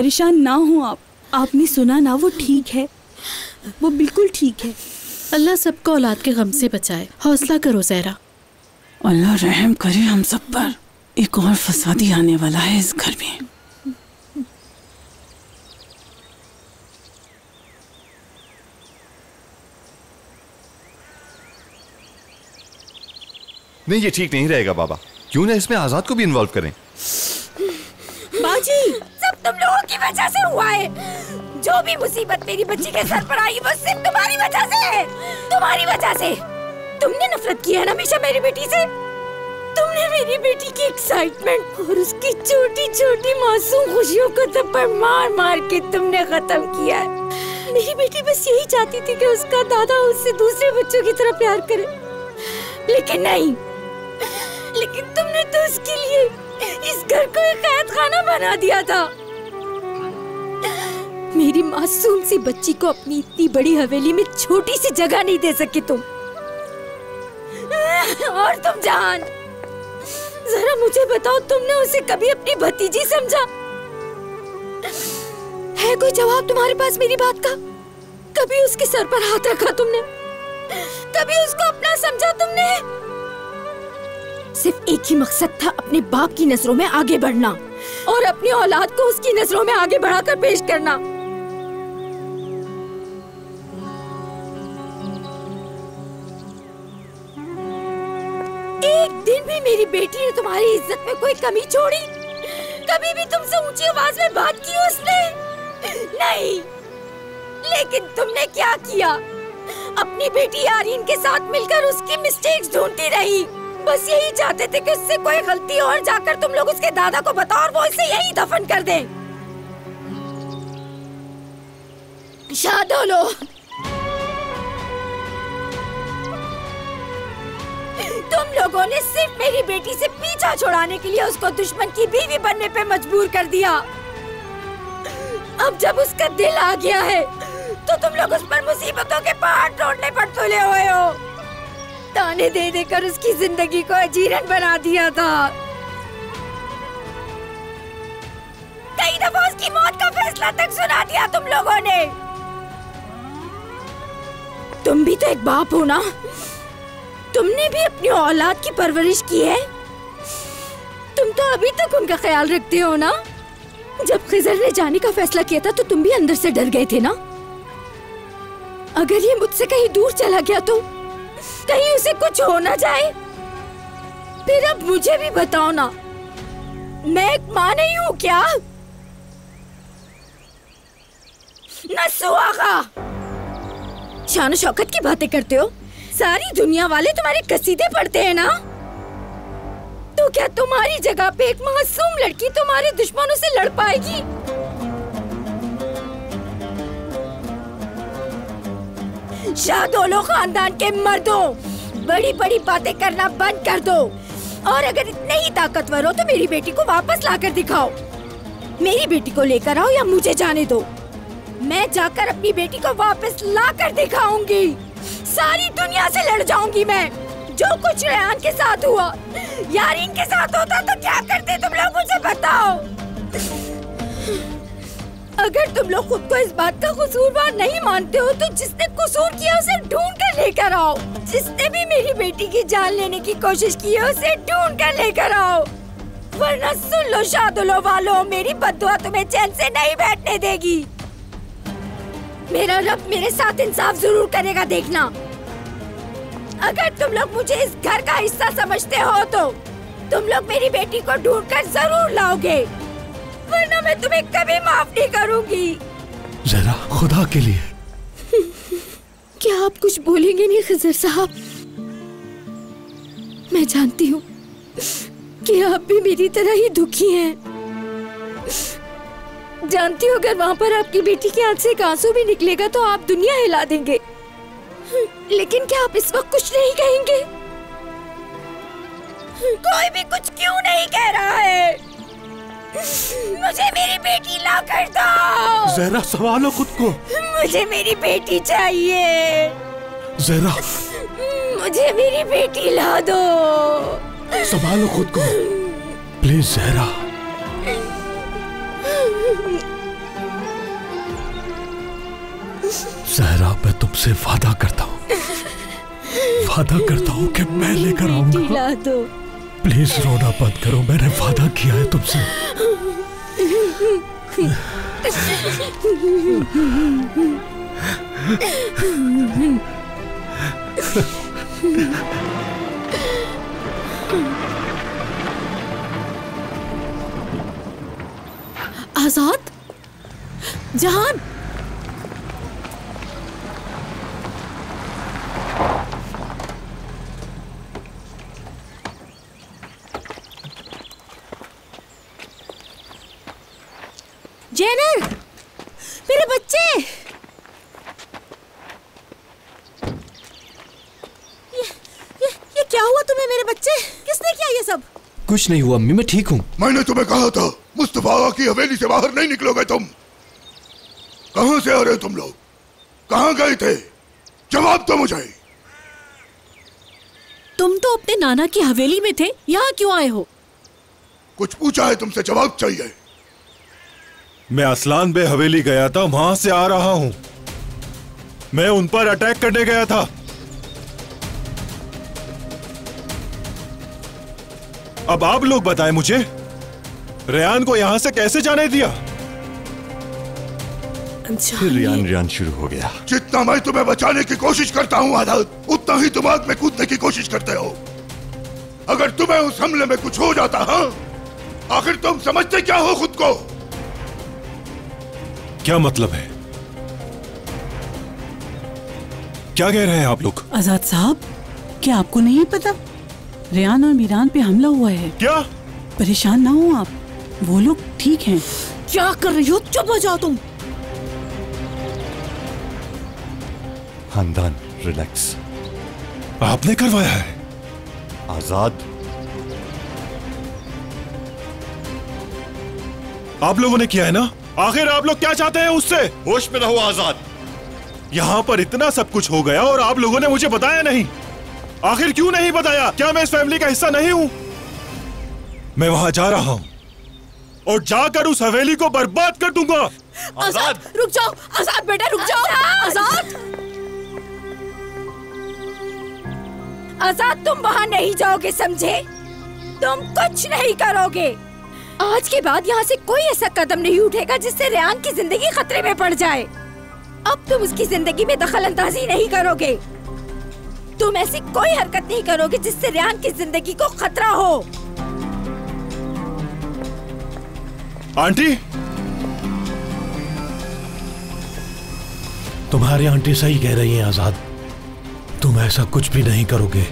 परेशान ना हो आप। आपने सुना ना, वो ठीक है, वो बिल्कुल ठीक है। अल्लाह सबको औलाद के गम से बचाए। हौसला करो ज़हरा। अल्लाह रहम करे हम सब पर। एक और फसादी आने वाला है इस घर में। नहीं, ये ठीक नहीं रहेगा बाबा। क्यों ना इसमें आजाद को भी इन्वॉल्व करें। बाजी, सब तुम लोगों की वजह से हुआ है। जो भी मुसीबत मेरी बच्ची के सर पर आई वो सिर्फ तुम्हारी वजह से है। तुम्हारी वजह से। तुमने नफरत की है ना हमेशा मेरी बेटी से। तुमने मेरी बेटी की एक्साइटमेंट और उसकी छोटी छोटी मासूम खुशियों को थप्पड़ मार मार के तुमने खत्म किया है। मेरी बेटी बस यही चाहती थी कि उसका दादा उससे दूसरे बच्चों की तरह प्यार करे, लेकिन नहीं। लेकिन तुमने तो उसके लिए इस घर को एक कैद खाना बना दिया था। मेरी मासूम सी बच्ची को अपनी इतनी बड़ी हवेली में छोटी सी जगह नहीं दे सके तुम। और तुम जान, जरा मुझे बताओ, तुमने उसे कभी अपनी भतीजी समझा? है कोई जवाब तुम्हारे पास मेरी बात का? कभी उसके सर पर हाथ रखा तुमने? कभी उसको अपना समझा तुमने? सिर्फ एक ही मकसद था, अपने बाप की नजरों में आगे बढ़ना और अपनी औलाद को उसकी नजरों में आगे बढ़ाकर पेश करना। एक दिन भी मेरी बेटी ने तुम्हारी इज्जत में कोई कमी छोड़ी? कभी भी तुमसे ऊंची आवाज में बात की उसने? नहीं। लेकिन तुमने क्या किया? अपनी बेटी यारीन के साथ मिलकर उसकी मिस्टेक्स ढूंढती रही। बस यही चाहते थे कि उससे कोई गलती और जाकर तुम लोग उसके दादा को बताओ और वो इसे यही दफन कर दें। शादोलो, तुम लोगों ने सिर्फ मेरी बेटी से पीछा छुड़ाने के लिए उसको दुश्मन की बीवी बनने पे मजबूर कर दिया। अब जब उसका दिल आ गया है तो तुम लोग उस पर मुसीबतों के पहाड़ तोड़ने पर तुले हुए हो। ताने दे देकर उसकी जिंदगी को अजीरन बना दिया था। कई दफा उसकी मौत का फैसला तक सुना दिया तुम लोगों ने। तुम भी तो एक बाप हो ना? तुमने भी अपनी औलाद की परवरिश की है। तुम तो अभी तक उनका ख्याल रखते हो ना? जब खिजर ने जाने का फैसला किया था तो तुम भी अंदर से डर गए थे ना? अगर ये मुझसे कहीं दूर चला गया तो कहीं उसे कुछ हो ना जाए। फिर अब मुझे भी बताओ ना, मैं एक माँ नहीं हूँ क्या? नस्सू आगा, शान शौकत की बातें करते हो। सारी दुनिया वाले तुम्हारे कसीदे पढ़ते हैं ना? तो क्या तुम्हारी जगह पे एक मासूम लड़की तुम्हारे दुश्मनों से लड़ पाएगी? शादोलो खानदान के मर्दों, बड़ी बड़ी बातें करना बंद कर दो और अगर इतने ही ताकतवर हो तो मेरी बेटी को वापस लाकर दिखाओ। मेरी बेटी को लेकर आओ या मुझे जाने दो। मैं जाकर अपनी बेटी को वापस लाकर दिखाऊंगी। सारी दुनिया से लड़ जाऊंगी मैं। जो कुछ रेहान के साथ हुआ, यारीन के साथ होता तो क्या करते तुम लोग, मुझे बताओ। अगर तुम लोग खुद को इस बात का कसूरवार नहीं मानते हो तो जिसने कसूर किया उसे ढूंढ कर लेकर आओ। जिसने भी मेरी बेटी की जान लेने की कोशिश की है उसे ढूंढ कर लेकर आओ, वरना सुन लो शादुलो वालों, मेरी बद्दुआ तुम्हें चैन से नहीं बैठने देगी। मेरा रब मेरे साथ इंसाफ जरूर करेगा, देखना। अगर तुम लोग मुझे इस घर का हिस्सा समझते हो तो तुम लोग मेरी बेटी को ढूंढ कर जरूर लाओगे, वरना मैं तुम्हें कभी माफ नहीं करूंगी। जरा खुदा के लिए। क्या आप कुछ बोलेंगे नहीं खिजर साहब? मैं जानती हूँ कि आप भी मेरी तरह ही दुखी हैं। जानती हूँ अगर वहाँ पर आपकी बेटी की आंख से एक आंसू भी निकलेगा तो आप दुनिया हिला देंगे। लेकिन क्या आप इस वक्त कुछ नहीं कहेंगे? कोई भी कुछ क्यों नहीं कह रहा है? मुझे मेरी बेटी ला कर दो। जहरा संभालो खुद को। मुझे मेरी बेटी चाहिए। जहरा, मुझे मेरी बेटी ला दो। संभालो खुद को प्लीज जहरा। जहरा, मैं तुमसे वादा करता हूँ कि मैं लेकर आऊंगा। ला दो। प्लीज रोना बंद करो, मैंने वादा किया है तुमसे। आजाद, जहान, जेनर, मेरे बच्चे। ये क्या हुआ तुम्हें मेरे बच्चे? किसने किया ये सब? कुछ नहीं हुआ अम्मी, मैं ठीक हूँ। मैंने तुम्हें कहा था मुस्तफा की हवेली से बाहर नहीं निकलोगे तुम। कहां से आ रहे हो तुम लोग? कहां गए थे? जवाब दो मुझे। तुम तो अपने नाना की हवेली में थे, यहाँ क्यों आए हो? कुछ पूछा है तुमसे, जवाब चाहिए। मैं असलान बे हवेली गया था, वहां से आ रहा हूं। मैं उन पर अटैक करने गया था। अब आप लोग बताएं मुझे, रेयान को यहां से कैसे जाने दिया? फिर रियान शुरू हो गया। जितना मैं तुम्हें बचाने की कोशिश करता हूँ आजाद, उतना ही तुम आग में कूदने की कोशिश करते हो। अगर तुम्हें उस हमले में कुछ हो जाता, हाँ, आखिर तुम समझते क्या हो खुद को? क्या मतलब है? क्या कह रहे हैं आप लोग? आजाद साहब, क्या आपको नहीं पता रेयान और मीरान पे हमला हुआ है? क्या? परेशान ना हो आप, वो लोग ठीक हैं। क्या कर रही हो? चुप हो जाओ तुम। खानदान, रिलैक्स। आपने करवाया है? आजाद, आप लोगों ने किया है ना? आखिर आप लोग क्या चाहते हैं उससे? होश में रहो आजाद। यहाँ पर इतना सब कुछ हो गया और आप लोगों ने मुझे बताया नहीं। आखिर क्यों नहीं बताया? क्या मैं इस फैमिली का हिस्सा नहीं हूं? मैं वहां जा रहा हूं और जाकर उस हवेली को बर्बाद कर दूंगा। आजाद, रुक जाओ। आजाद बेटा, रुक जाओ। आजाद, आजाद, तुम वहाँ नहीं जाओगे, समझे? तुम कुछ नहीं करोगे। आज के बाद यहाँ से कोई ऐसा कदम नहीं उठेगा जिससे रेयान की जिंदगी खतरे में पड़ जाए। अब तुम उसकी जिंदगी में दखल अंदाजी नहीं करोगे। तुम ऐसी कोई हरकत नहीं करोगे जिससे रेयान की जिंदगी को खतरा हो। आंटी, तुम्हारी आंटी सही कह रही है आजाद, तुम ऐसा कुछ भी नहीं करोगे।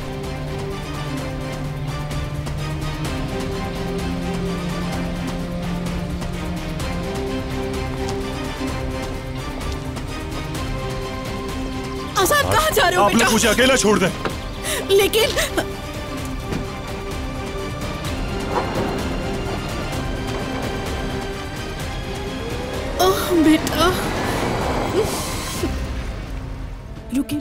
आजाद कहाँ जा रहे हो आप बेटा? लोग मुझे अकेला छोड़ दें। लेकिन ओह बेटा, रुकिए।